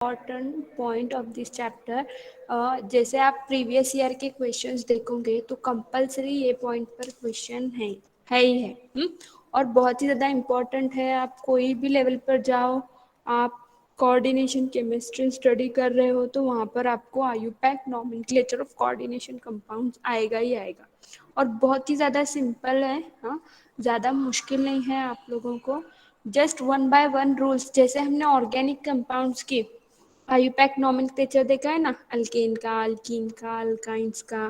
Important point of this chapter. जैसे आप previous year के क्वेश्चंस देखोगे तो कंपलसरी ये पॉइंट पर क्वेश्चन है ही है। और बहुत ही ज़्यादा इम्पॉर्टेंट है। आप कोई भी लेवल पर जाओ, आप कोऑर्डिनेशन केमिस्ट्री स्टडी कर रहे हो तो वहाँ पर आपको IUPAC nomenclature of coordination compounds आएगा ही आएगा। और बहुत ही ज़्यादा सिंपल है, हाँ, ज़्यादा मुश्किल नहीं है आप लोगों को। Just one by one rules, जैसे हमने ऑर्गेनिक कंपाउंड्स की आयुपैक नॉमेनक्लेचर देखा है ना, अल्केन का, अल्कीन का, अल्काइंस का,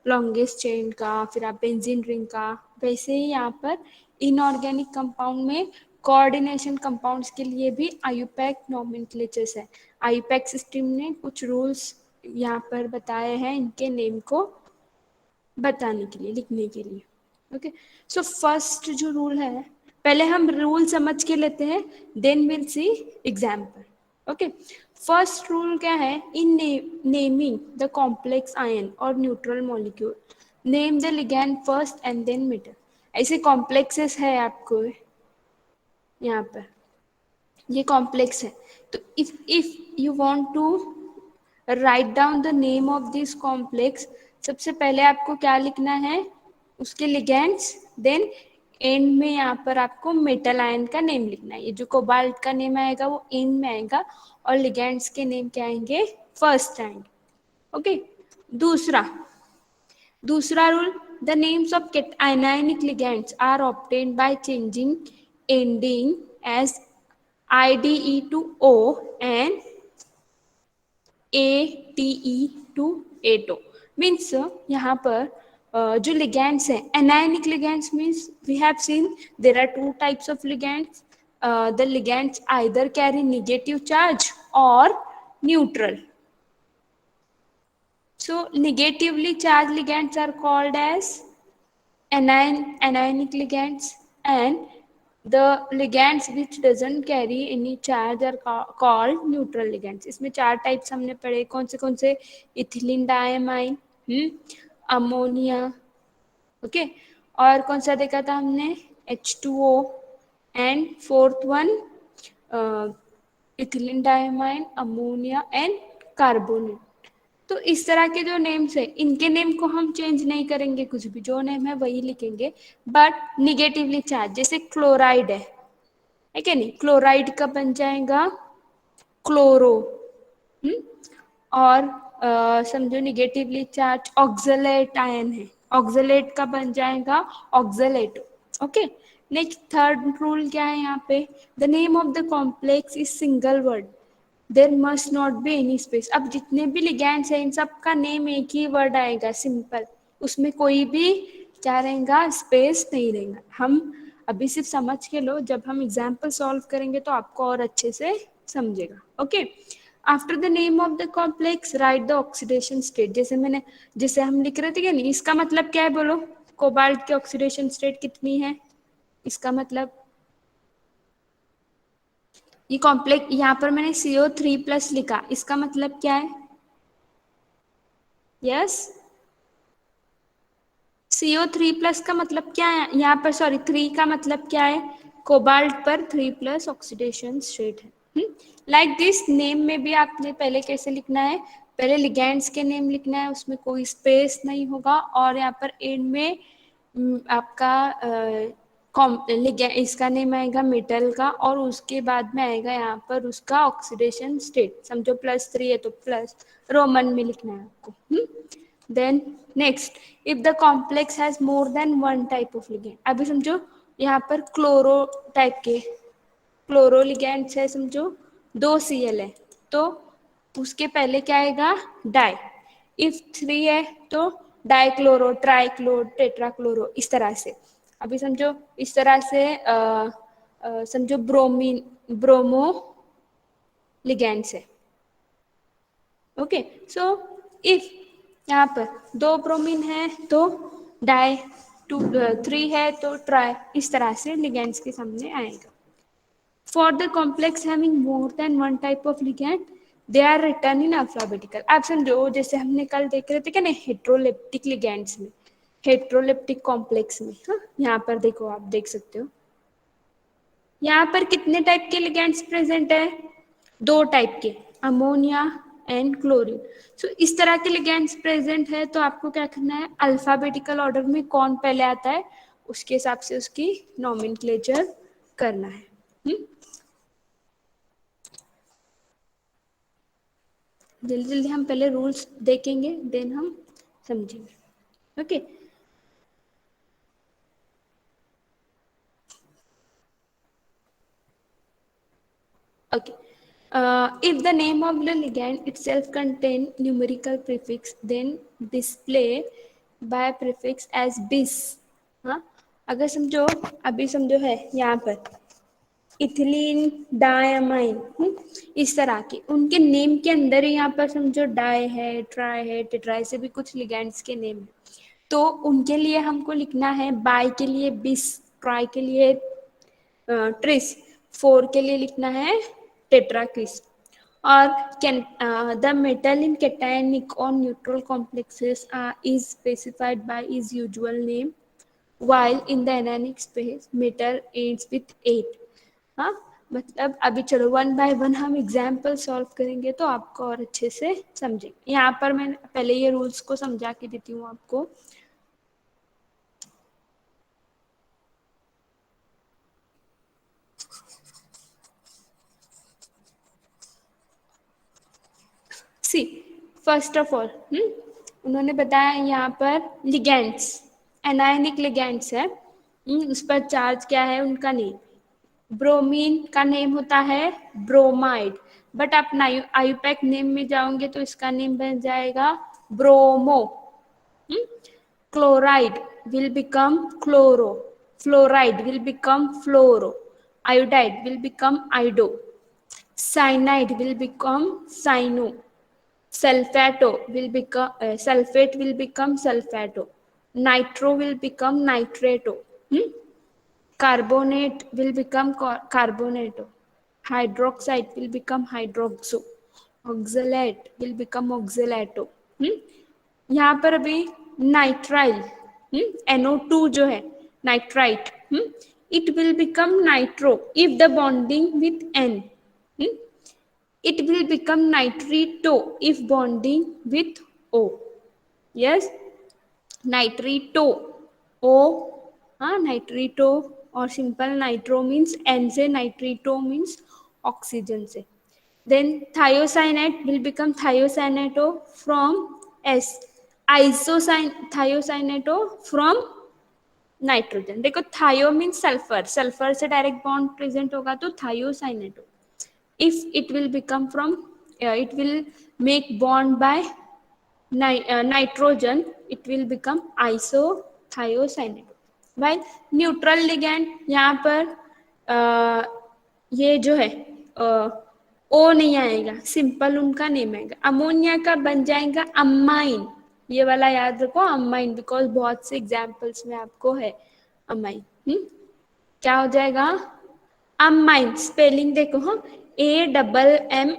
लॉन्गेस्ट चेन का, फिर आप बेंजीन रिंग का, वैसे ही यहाँ पर इनऑर्गेनिक कंपाउंड में कोऑर्डिनेशन कंपाउंड्स के लिए भी आयुपैक नॉमेनक्लेचर्स है। आयुपैक सिस्टम ने कुछ रूल्स यहाँ पर बताए हैं इनके नेम को बताने के लिए, लिखने के लिए। ओके, सो फर्स्ट जो रूल है, पहले हम रूल समझ के लेते हैं, then will see example. Okay, first rule क्या है, in naming the complex ion और neutral molecule name the ligand first and then metal. ऐसे कॉम्प्लेक्सेस है आपको यहाँ पर, ये कॉम्प्लेक्स है। तो if you want to write down the name of this complex, सबसे पहले आपको क्या लिखना है, उसके लिगेंड्स, देन एंड में यहाँ पर आपको मेटल आयन का नेम लिखना है। ये जो कोबाल्ट का नेम आएगा वो एंड में आएगा और लिगेंड्स के नेम क्या आएंगे, फर्स्ट आएंगे। ओके, दूसरा दूसरा rule, the names of anionic ligands are obtained by changing ending as IDE to O and ATE to ATO। Means यहाँ पर जो ligands है, anionic ligands means we have seen there are two types of ligands। The ligands either carry negative charge or neutral। So negatively charged ligands are called as anionic ligands, and the ligands which doesn't carry any charge are called neutral ligands। इसमें चार types हमने पढ़े, कौन से, ethylene diamine, ammonia, okay, और कौन सा देखा था हमने, H2O, and fourth one ethylene diamine, ammonia and carbonate. तो इस तरह के जो नेम्स है, इनके नेम को हम चेंज नहीं करेंगे, कुछ भी जो नेम है वही लिखेंगे, बट निगेटिवली चार्ज, जैसे क्लोराइड है क्या नहीं, क्लोराइड का बन जाएगा क्लोरो। और समझो निगेटिवली चार्ज ऑक्सलेट आयन है, ऑक्सलेट का बन जाएगा oxalate. Okay, next third rule क्या है यहाँ पे, the name of the complex is single word, there must not be any space. अब जितने भी लिगैंड्स हैं इन सब का नेम एक ही वर्ड आएगा, सिंपल, उसमें कोई भी क्या रहेगा, स्पेस नहीं रहेगा। हम अभी सिर्फ समझ के लो, जब हम एग्जाम्पल सॉल्व करेंगे तो आपको और अच्छे से समझेगा। Okay, after the name of the complex right the oxidation state. जैसे हम लिख रहे थे कि नहीं, इसका मतलब क्या है बोलो, कोबाल्ट की ऑक्सीडेशन स्टेट कितनी है, इसका मतलब ये कॉम्प्लेक्स, यहाँ पर मैंने CO3+ लिखा, इसका मतलब क्या है, यस, CO3+ का मतलब क्या है यहाँ पर, सॉरी 3 का मतलब क्या है, कोबाल्ट पर 3+ ऑक्सीडेशन स्टेट है। लाइक दिस नेम में भी आपने पहले कैसे लिखना है, पहले लिगैंड्स के नेम लिखना है, उसमें कोई स्पेस नहीं होगा, और यहाँ पर एंड में आपका इसका नेम आएगा मेटल का, और उसके बाद में आएगा यहाँ पर उसका ऑक्सीडेशन स्टेट। समझो +3 है तो प्लस रोमन में लिखना है आपको। Then next, if the complex has more than one type of ligand. अभी समझो यहाँ पर क्लोरो टाइप के क्लोरो लिगेंड्स है, समझो 2 Cl है तो उसके पहले क्या आएगा, डाई। इफ 3 है तो डाइक्लोरो, ट्राइक्लोरो, टेट्राक्लोरो, इस तरह से। अभी समझो इस तरह से समझो ब्रोमीन, ब्रोमो लिगेंड्स है। ओके, सो इफ यहाँ पर 2 ब्रोमीन है तो डाई, 3 है तो ट्राई, इस तरह से लिगेंड्स के सामने आएगा। For the complex having more than one type of ligand, they are written in alphabetical। आप समझो जैसे हमने कल देख रहे थे क्या, नहीं, हेट्रोलेप्टिक लिगेंड्स में, हेट्रोलेप्टिक कॉम्प्लेक्स में, हाँ, यहाँ पर देखो, आप देख सकते हो यहाँ पर कितने टाइप के लिगेंड्स प्रेजेंट है, दो टाइप के, अमोनिया एंड क्लोरीन। सो इस तरह के लिगेंड्स प्रेजेंट है, तो आपको क्या करना है, अल्फाबेटिकल ऑर्डर में कौन पहले आता है उसके हिसाब से उसकी नॉमेनक्लेचर करना है। जल्दी जल्दी हम पहले रूल्स देखेंगे, देन हम समझेंगे। Okay, okay. If the name of the ligand itself contain numerical prefix, then display by prefix as bis। हाँ, अगर समझो, अभी समझो है यहाँ पर इथिलीन डायमाइन, इस तरह के उनके नेम के अंदर ही यहाँ पर समझो डाई है, ट्राई है, टेट्राई से भी कुछ लिगेंड्स के नेम है, तो उनके लिए हमको लिखना है, बाई के लिए बिस, ट्राई के लिए ट्रिस, फोर के लिए लिखना है टेट्राक्रिस। और can the metal in cationic or neutral complexes is specified by its usual name, while in the anionic space metal ends with 8। हाँ, मतलब अभी चलो वन बाय वन हम एग्जाम्पल सॉल्व करेंगे तो आपको और अच्छे से समझेंगे। यहाँ पर मैं पहले ये रूल्स को समझा के देती हूँ आपको। सी, फर्स्ट ऑफ ऑल उन्होंने बताया यहाँ पर लिगेंड्स, एनायनिक लिगेंड्स है, उस पर चार्ज क्या है उनका नेम। ब्रोमीन का नेम होता है ब्रोमाइड, बट आप आयुपैक नेम में जाओगे तो इसका नेम बन जाएगा bromo. Chloride will become chloro, fluoride will become fluoro, iodide will become ido, cyanide will become cyano, sulfato will become sulfate will become sulfato, nitro will become nitrato, carbonate will become carbonato, hydroxide will become hydroxo, oxalate will become oxalato। यहाँ पर अभी nitrile, NO2 जो है nitrite, it will become nitro if the bonding with N, it will become nitrito if bonding with O। yes, nitrito, O, हाँ nitrito, और simple nitro means N से, nitrito means oxygen से। Then thiocyanate will become thiocyanato from S, isocyan thiocyanato from nitrogen. देखो thio means sulphur, sulphur से direct bond present होगा तो thiocyanato. if it will become from it will make bond by nitrogen, it will become isothiocyanate। while neutral ligand यहाँ पर ये जो है ओ नहीं आएगा, सिंपल उनका नेम आएगा। अमोनिया का बन जाएगा अमाइन, ये वाला याद रखो अमाइन, बिकॉज बहुत से एग्जाम्पल्स में आपको है अमाइन। क्या हो जाएगा, अमाइन, स्पेलिंग देखो, हाँ AMMINE।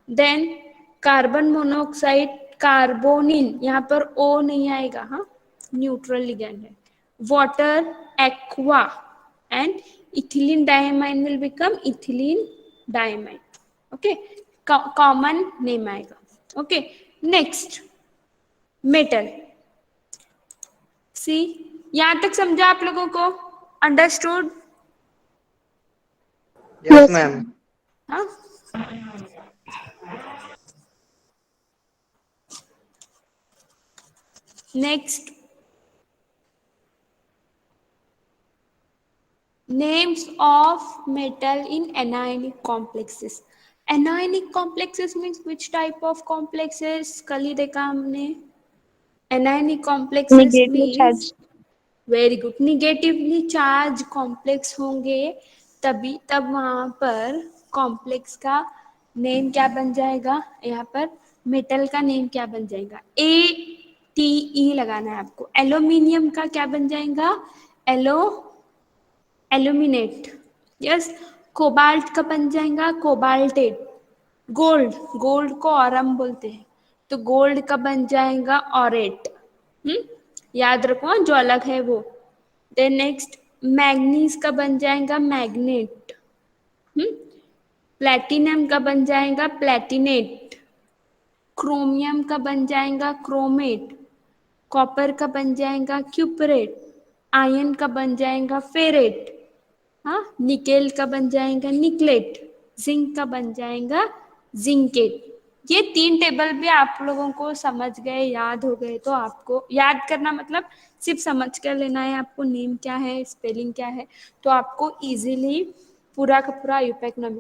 Then carbon monoxide carbonyl, यहाँ पर ओ नहीं आएगा, हाँ न्यूट्रल लिगेंड है। Water aqua and ethylene diamine will become ethylene diamine. Okay, common name आएगा। Okay, next metal. सी, यहां तक समझा आप लोगों को, अंडरस्टूड? Yes, ma'am. हाँ, next, names of metal in anionic complexes। anionic complexes means which type of complexes, कल ही देखा हमने। anionic complexes Negative means, charge. Very good, negatively charge complex होंगे तभी, तब वहां पर कॉम्प्लेक्स का नेम क्या बन जाएगा, यहाँ पर मेटल का नेम क्या बन जाएगा, ATE लगाना है आपको। एल्यूमिनियम का क्या बन जाएगा, एलो एल्यूमिनेट। यस, कोबाल्ट का बन जाएगा कोबाल्टेट। गोल्ड, गोल्ड को ऑरम बोलते हैं, तो गोल्ड का बन जाएगा ऑरेट। याद रखो जो अलग है वो। देन नेक्स्ट, मैग्नीज का बन जाएगा मैग्नेट। प्लैटिनम का बन जाएगा प्लैटिनेट, क्रोमियम का बन जाएगा क्रोमेट, कॉपर का बन जाएगा क्यूपरेट, आयरन का बन जाएगा फेरेट, हाँ, निकेल का बन जाएगा निकलेट, जिंक का बन जाएगा जिंकेट। ये 3 टेबल भी आप लोगों को समझ गए, याद हो गए, तो आपको याद करना मतलब सिर्फ समझ कर लेना है आपको नेम क्या है, स्पेलिंग क्या है, तो आपको इजीली पूरा का पूरा यूपैक नाम।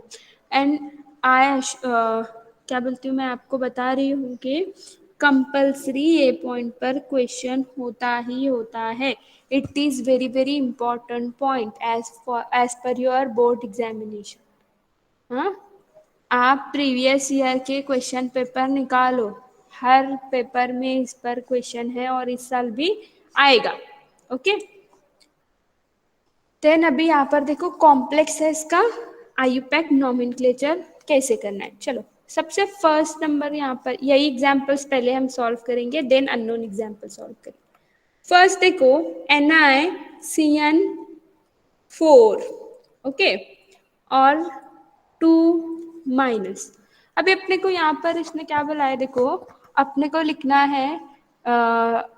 एंड आई क्या बोलती हूँ, मैं आपको बता रही हूँ कि कंपल्सरी ये पॉइंट पर क्वेश्चन होता ही होता है। It is very very important point as per your board examination. हाँ, आप प्रीवियस ईयर के क्वेश्चन पेपर निकालो, हर पेपर में इस पर क्वेश्चन है और इस साल भी आएगा। ओके, देन अभी यहाँ पर देखो कॉम्प्लेक्स है इसका आईयूपैक नॉमेनक्लेचर कैसे करना है। चलो, सबसे फर्स्ट नंबर यहाँ पर यही एग्जाम्पल्स पहले हम सॉल्व करेंगे, देन अननोन एग्जाम्पल सॉल्व करेंगे। फर्स्ट देखो NiCN4, ओके, और 2 माइनस। अभी अपने को यहाँ पर इसने क्या बोला है, देखो अपने को लिखना है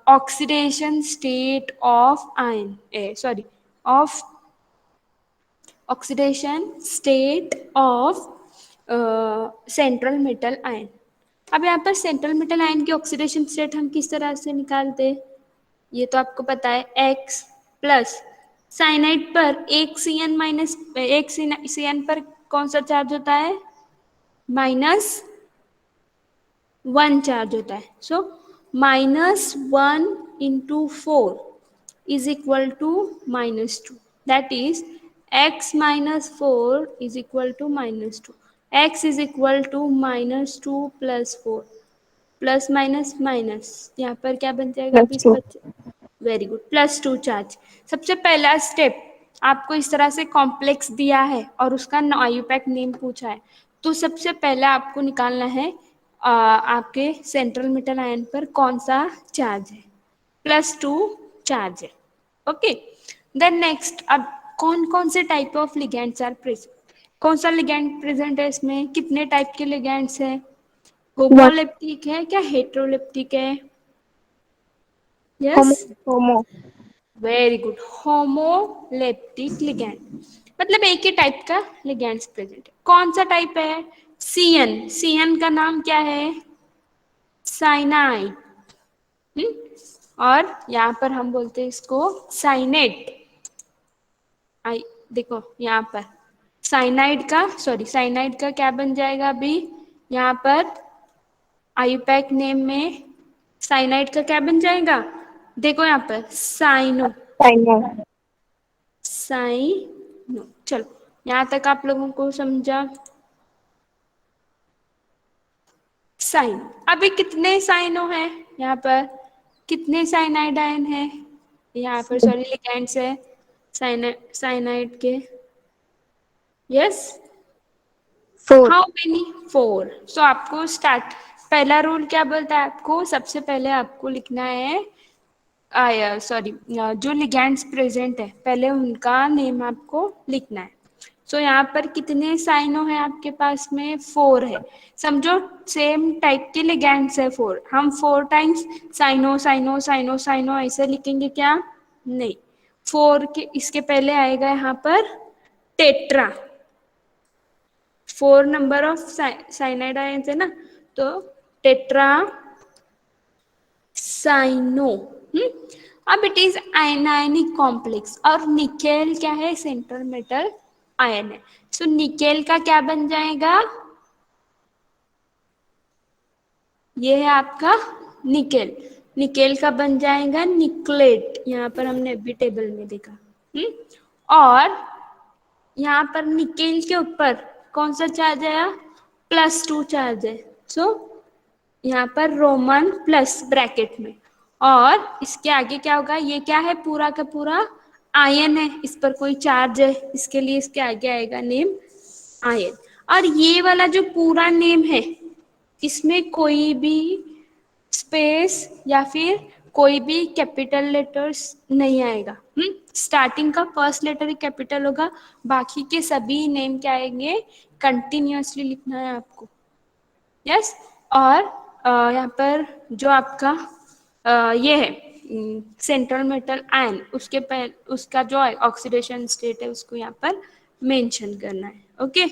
oxidation state of ion, sorry, of oxidation state of central metal ion. अब यहाँ पर सेंट्रल मेटल आयन की ऑक्सीडेशन स्टेट हम किस तरह से निकालते हैं, ये तो आपको पता है, X प्लस साइनाइड पर एक Cn माइनस एक Cn पर कौन सा चार्ज होता है, -1 चार्ज होता है। So -1 into 4 is equal to -2, that is x minus 4 is equal to -2, x is equal to -2 plus 4, plus minus minus, यहाँ पर क्या बन जाएगा प्लस बीस टू। पच्चीस, वेरी गुड, +2 चार्ज। सबसे पहला स्टेप आपको इस तरह से कॉम्प्लेक्स दिया है और उसका आईयूपैक नेम पूछा है, तो सबसे पहले आपको निकालना है आपके सेंट्रल मेटल आयन पर कौन सा चार्ज है, +2 चार्ज है। ओके, देन नेक्स्ट, अब कौन कौन से type of ligands are present, कौन सा लिगेंड प्रेजेंट है इसमें, कितने टाइप के लिगेंड्स है, वन। होमोलेप्टिक है क्या हेट्रोलेप्टिक है, यस, होमो। होमो। वेरी गुड, होमोलेप्टिक लिगैंड, मतलब एक ही टाइप का लिगैंड्स प्रेजेंट है। कौन सा टाइप है, सीएन, सीएन का नाम क्या है, साइनाइड, और यहाँ पर हम बोलते हैं इसको साइनेट। आई देखो यहाँ पर साइनाइड का, सॉरी साइनाइड का क्या बन जाएगा अभी यहाँ पर आईयूपैक नेम में, साइनाइड का क्या बन जाएगा, देखो यहाँ पर साइनो, साइनो। साइनो। चलो, यहाँ तक आप लोगों को समझा, साइन। अभी कितने साइनो है यहाँ पर, कितने साइनाइड आयन है यहाँ पर, सॉरी लिगैंड्स है साइनाइड के, यस, फोर। How many, 4। सो आपको स्टार्ट, पहला रूल क्या बोलता है आपको, सबसे पहले आपको लिखना है सॉरी जो लिगैंड्स प्रेजेंट है पहले उनका नेम आपको लिखना है। सो यहाँ पर कितने साइनो है आपके पास में, 4 है, समझो सेम टाइप के लिगैंड्स है 4, हम 4 times cyano cyano cyano cyano ऐसे लिखेंगे क्या, नहीं, 4 के इसके पहले आएगा यहाँ पर tetra, 4 number of cyanide ions है ना, तो टेट्रा साइनो। अब इट इज आयनायनिक कॉम्प्लेक्स, और निकेल क्या है, सेंट्रल मेटल आयन है, सो निकेल का क्या बन जाएगा, ये है आपका निकेल, निकेल का बन जाएगा निकलेट, यहाँ पर हमने अभी टेबल में देखा। और यहाँ पर निकेल के ऊपर कौन सा चार्ज आया, +2 चार्ज है, सो यहाँ पर रोमन प्लस ब्रैकेट में, और इसके आगे क्या होगा, ये क्या है, पूरा का पूरा आयन है, इस पर कोई चार्ज है, इसके लिए इसके आगे आएगा नेम आयन। और ये वाला जो पूरा नेम है इसमें कोई भी स्पेस या फिर कोई भी कैपिटल लेटर्स नहीं आएगा, स्टार्टिंग का फर्स्ट लेटर ही कैपिटल होगा, बाकी के सभी नेम क्या आएंगे, कंटिन्यूअसली लिखना है आपको। यस। और यहाँ पर जो आपका ये है सेंट्रल मेटल आयन, उसका जो ऑक्सीडेशन स्टेट है उसको यहाँ पर मेंशन करना है। ओके।